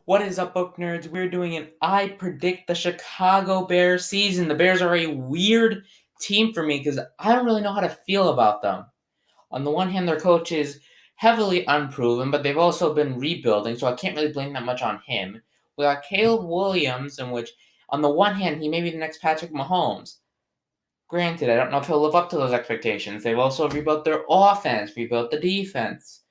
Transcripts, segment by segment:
What is up, book nerds? We're doing an I Predict the Chicago Bears season. The Bears are a weird team for me because I don't really know how to feel about them. On the one hand, their coach is heavily unproven, but they've also been rebuilding, so I can't really blame that much on him. We got Caleb Williams, in which, on the one hand, he may be the next Patrick Mahomes. Granted, I don't know if he'll live up to those expectations. They've also rebuilt their offense, rebuilt the defense.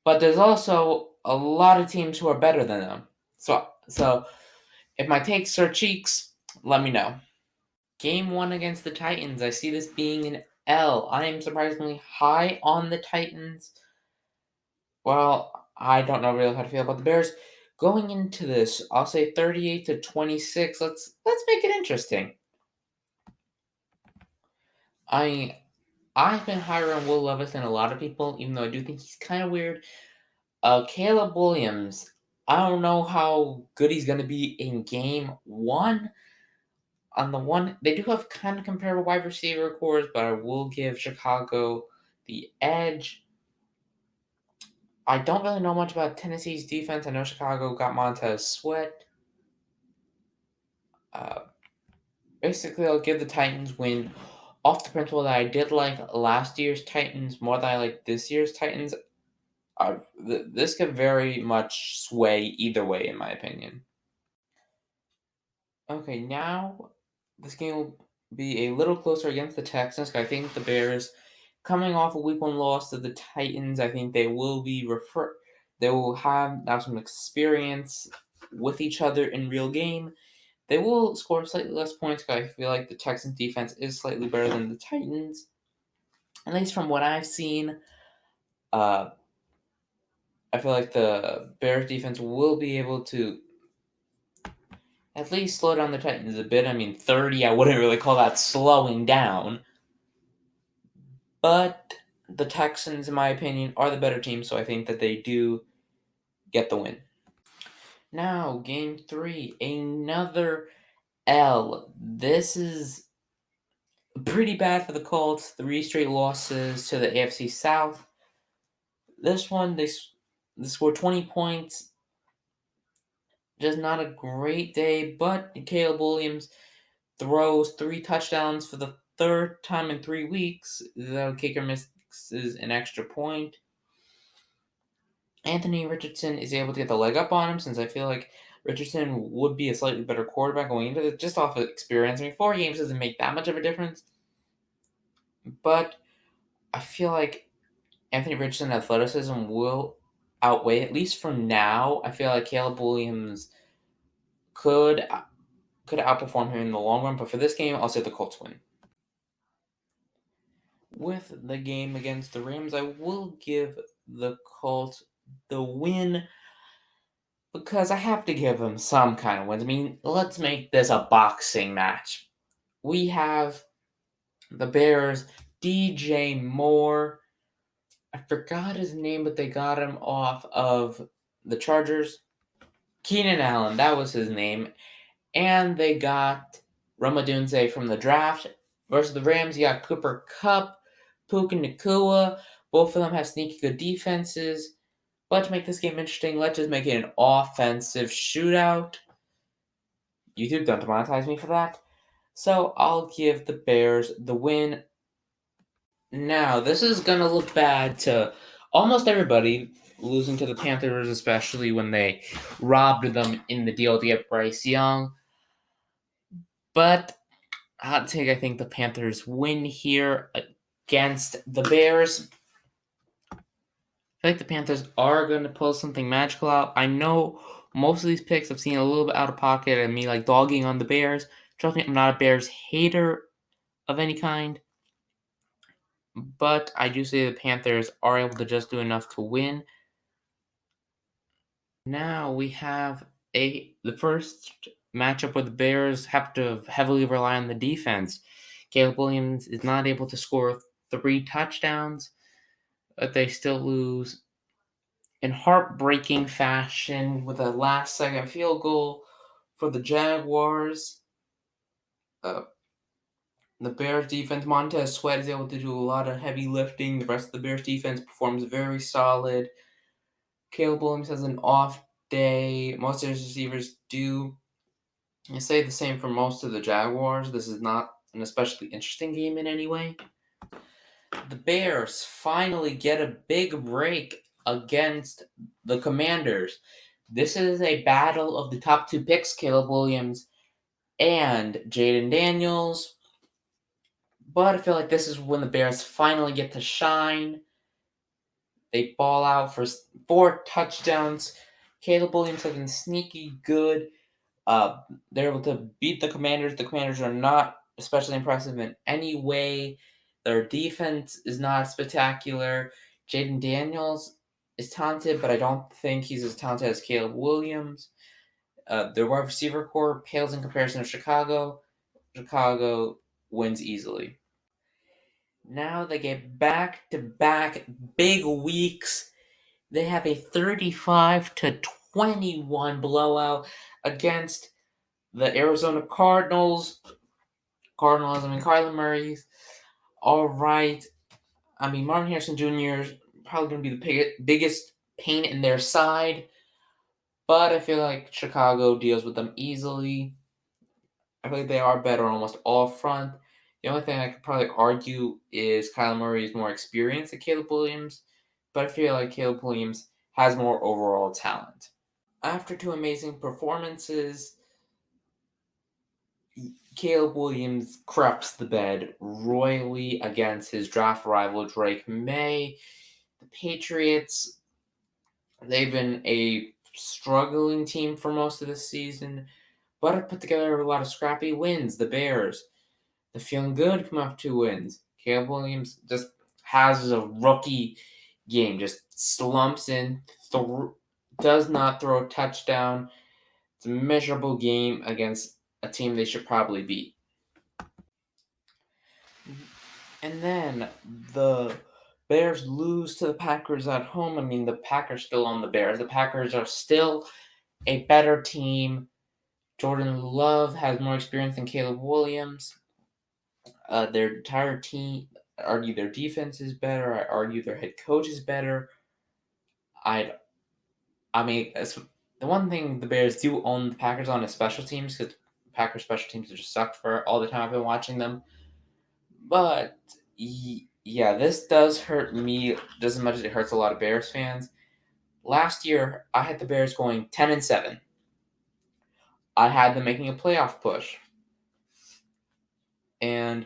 But there's also a lot of teams who are better than them. So if my takes are cheeks, let me know. Game 1 against the Titans, I see this being an L. I am surprisingly high on the Titans. Well, I don't know really how to feel about the Bears. Going into this, I'll say 38-26. Let's make it interesting. I've been higher on Will Levis than a lot of people, even though I do think he's kind of weird. Caleb Williams, I don't know how good he's going to be in game 1. On the one, they do have kind of comparable wide receiver cores, but I will give Chicago the edge. I don't really know much about Tennessee's defense. I know Chicago got Montez Sweat. Basically, I'll give the Titans win off the principle that I did like last year's Titans more than I like this year's Titans. This could very much sway either way, in my opinion. Okay, now this game will be a little closer against the Texans. I think the Bears, coming off a Week 1 loss to the Titans, I think they will be They will have now some experience with each other in real game. They will score slightly less points because I feel like the Texans defense is slightly better than the Titans. At least from what I've seen, I feel like the Bears defense will be able to at least slow down the Titans a bit. I mean, 30, I wouldn't really call that slowing down. But the Texans, in my opinion, are the better team, so I think that they do get the win. Now, game 3, another L. This is pretty bad for the Colts. 3 straight losses to the AFC South. This one, they scored 20 points. Just not a great day, but Caleb Williams throws 3 touchdowns for the third time in 3 weeks. The kicker misses an extra point. Anthony Richardson is able to get the leg up on him, since I feel like Richardson would be a slightly better quarterback going into it, just off of experience. I mean, 4 games doesn't make that much of a difference, but I feel like Anthony Richardson athleticism will outweigh, at least for now. I feel like Caleb Williams could outperform him in the long run, but for this game, I'll say the Colts win. With the game against the Rams, I will give the Colts the win because I have to give them some kind of wins. I mean, let's make this a boxing match. We have the Bears, DJ Moore. I forgot his name, but they got him off of the Chargers. Keenan Allen, that was his name. And they got Rome Odunze from the draft. Versus the Rams, you got Cooper Kupp, Puka Nacua. Both of them have sneaky good defenses. But to make this game interesting, let's just make it an offensive shootout. YouTube, don't demonetize me for that. So I'll give the Bears the win. Now, this is going to look bad to almost everybody, losing to the Panthers, especially when they robbed them in the deal to get Bryce Young. But hot take, I think the Panthers win here against the Bears. I feel like the Panthers are going to pull something magical out. I know most of these picks I've seen a little bit out of pocket and me like dogging on the Bears. Trust me, I'm not a Bears hater of any kind. But I do say the Panthers are able to just do enough to win. Now we have the first matchup where the Bears have to heavily rely on the defense. Caleb Williams is not able to score 3 touchdowns, but they still lose in heartbreaking fashion with a last-second field goal for the Jaguars. The Bears defense, Montez Sweat is able to do a lot of heavy lifting. The rest of the Bears defense performs very solid. Caleb Williams has an off most of his receivers do. I say the same for most of the Jaguars. This is not an especially interesting game in any way. The Bears finally get a big break against the Commanders. This is a battle of the top two picks, Caleb Williams and Jaden Daniels. But I feel like this is when the Bears finally get to shine. They ball out for 4 touchdowns. Caleb Williams has been sneaky good. They're able to beat the Commanders. The Commanders are not especially impressive in any way. Their defense is not spectacular. Jaden Daniels is talented, but I don't think he's as talented as Caleb Williams. Their wide receiver core pales in comparison to Chicago. Chicago wins easily. Now they get back-to-back big weeks. They have a 35-21 blowout against the Arizona Cardinals. Kyler Murray's all right. Martin Harrison Jr. is probably going to be the biggest pain in their side, but I feel like Chicago deals with them easily. I feel like they are better on almost all front. The only thing I could probably argue is Kyler Murray is more experienced than Caleb Williams, but I feel like Caleb Williams has more overall talent. After 2 amazing performances, Caleb Williams craps the bed royally against his draft rival Drake May. The Patriots, they've been a struggling team for most of the season, but have put together a lot of scrappy wins. The Bears, they're feeling good, come off 2 wins. Caleb Williams just has a rookie game, just slumps in, does not throw a touchdown. It's a miserable game against a team they should probably beat. And then the Bears lose to the Packers at home. The Packers still on the Bears. The Packers are still a better team. Jordan Love has more experience than Caleb Williams. Their entire team, I argue their defense is better. I argue their head coach is better. The one thing the Bears do own the Packers on is special teams, because Packers special teams have just sucked for all the time I've been watching them. But yeah, this does hurt me just as much as it hurts a lot of Bears fans. Last year, I had the Bears going 10-7. I had them making a playoff push. And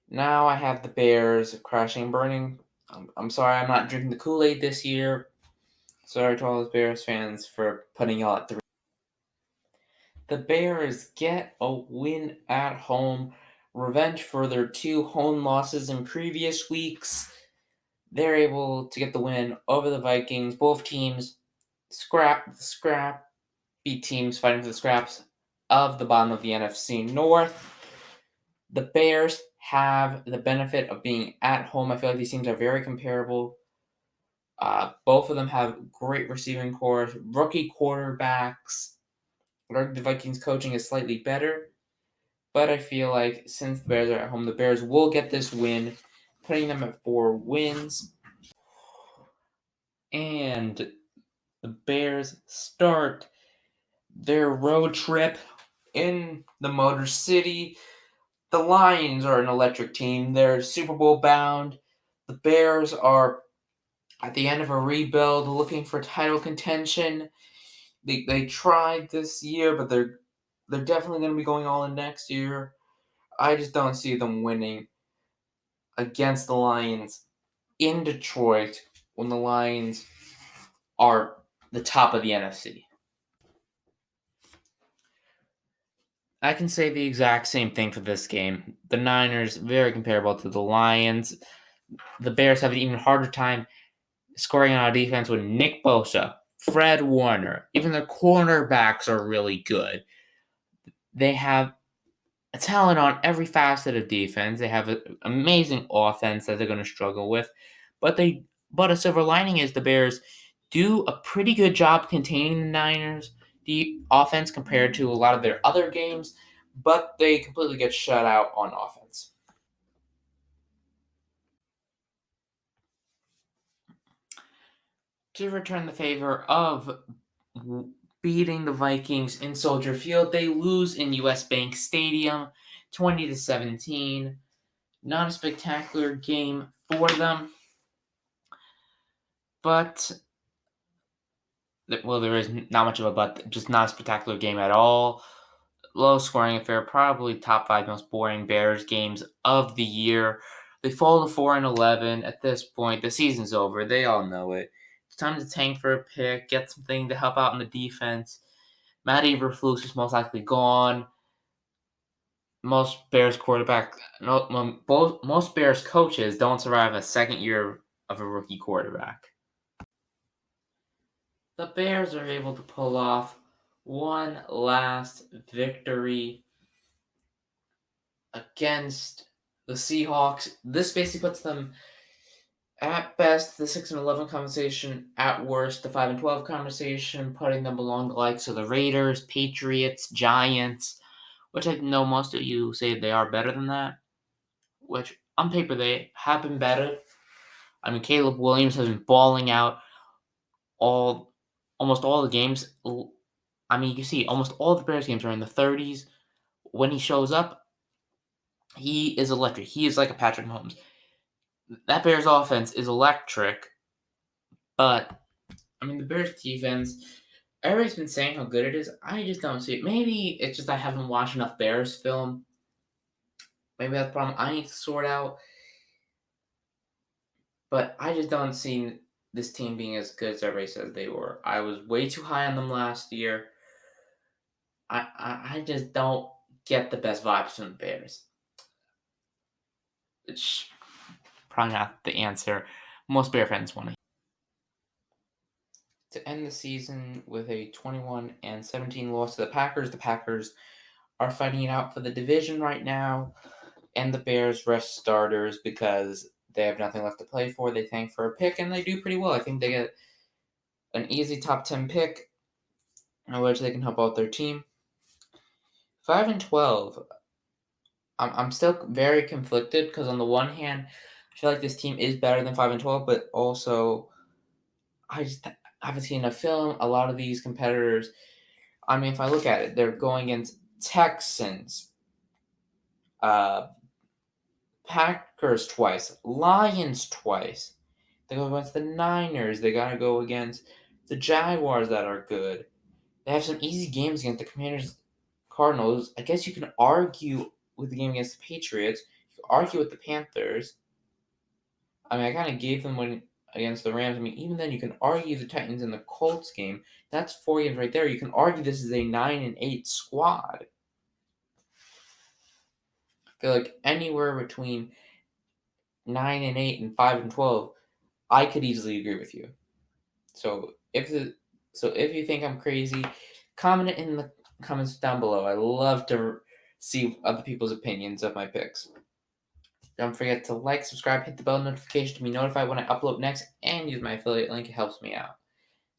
now I have the Bears crashing and burning. I'm sorry I'm not drinking the Kool-Aid this year. Sorry to all those Bears fans for putting y'all at 3. The Bears get a win at home. Revenge for their 2 home losses in previous weeks. They're able to get the win over the Vikings. Both teams beat teams fighting for the scraps of the bottom of the NFC North. The Bears have the benefit of being at home. I feel like these teams are very comparable. Both of them have great receiving cores, rookie quarterbacks. The Vikings coaching is slightly better, but I feel like since the Bears are at home, the Bears will get this win, putting them at 4 wins. And the Bears start their road trip in the Motor City. The Lions are an electric team. They're Super Bowl bound. The Bears are at the end of a rebuild, looking for title contention. They tried this year, but they're definitely going to be going all in next year. I just don't see them winning against the Lions in Detroit when the Lions are the top of the NFC. I can say the exact same thing for this game. The Niners, very comparable to the Lions. The Bears have an even harder time scoring on defense with Nick Bosa, Fred Warner. Even their cornerbacks are really good. They have a talent on every facet of defense. They have an amazing offense that they're going to struggle with. But a silver lining is the Bears do a pretty good job containing the Niners, the offense, compared to a lot of their other games, but they completely get shut out on offense. To return the favor of beating the Vikings in Soldier Field. They lose in US Bank Stadium 20-17. Not a spectacular game for them, but there is not much of a but, just not a spectacular game at all. Low scoring affair, probably top 5 most boring Bears games of the year. They fall to 4-11 at this point. The season's over. They all know it. It's time to tank for a pick, get something to help out in the defense. Matt Eberflus is most likely gone. Most Bears most Bears coaches don't survive a second year of a rookie quarterback. The Bears are able to pull off one last victory against the Seahawks. This basically puts them at best the 6-11 conversation, at worst the 5-12 conversation, putting them along the likes of the Raiders, Patriots, Giants, which I know most of you say they are better than that, which on paper they have been better. I mean, Caleb Williams has been balling out almost all the games. I mean, you can see almost all the Bears games are in the 30s. When he shows up, he is electric. He is like a Patrick Mahomes. That Bears offense is electric, but I mean, the Bears defense, everybody's been saying how good it is. I just don't see it. Maybe it's just I haven't watched enough Bears film. Maybe that's the problem I need to sort out. But I just don't see this team being as good as everybody says they were. I was way too high on them last year. I just don't get the best vibes from the Bears. It's probably not the answer most Bear fans want to end the season with a 21-17 loss to the Packers. The Packers are fighting it out for the division right now, and the Bears rest starters because they have nothing left to play for. They tank for a pick, and they do pretty well. I think they get an easy top 10 pick, in which they can help out their team. 5-12. I'm still very conflicted because on the one hand, I feel like this team is better than 5-12, but also I just haven't seen enough film. A lot of these competitors, I mean, if I look at it, they're going against Texans, Packers twice, Lions twice. They go against the Niners. They gotta go against the Jaguars that are good. They have some easy games against the Commanders, Cardinals. I guess you can argue with the game against the Patriots. You can argue with the Panthers. I mean, I kind of gave them one against the Rams. I mean, even then, you can argue the Titans and the Colts game. That's 4 games right there. You can argue this is a 9-8 squad. I feel like anywhere between 9-8 and 5-12, I could easily agree with you. So if you think I'm crazy, comment it in the comments down below. I love to see other people's opinions of my picks. Don't forget to like, subscribe, hit the bell notification to be notified when I upload next, and use my affiliate link. It helps me out.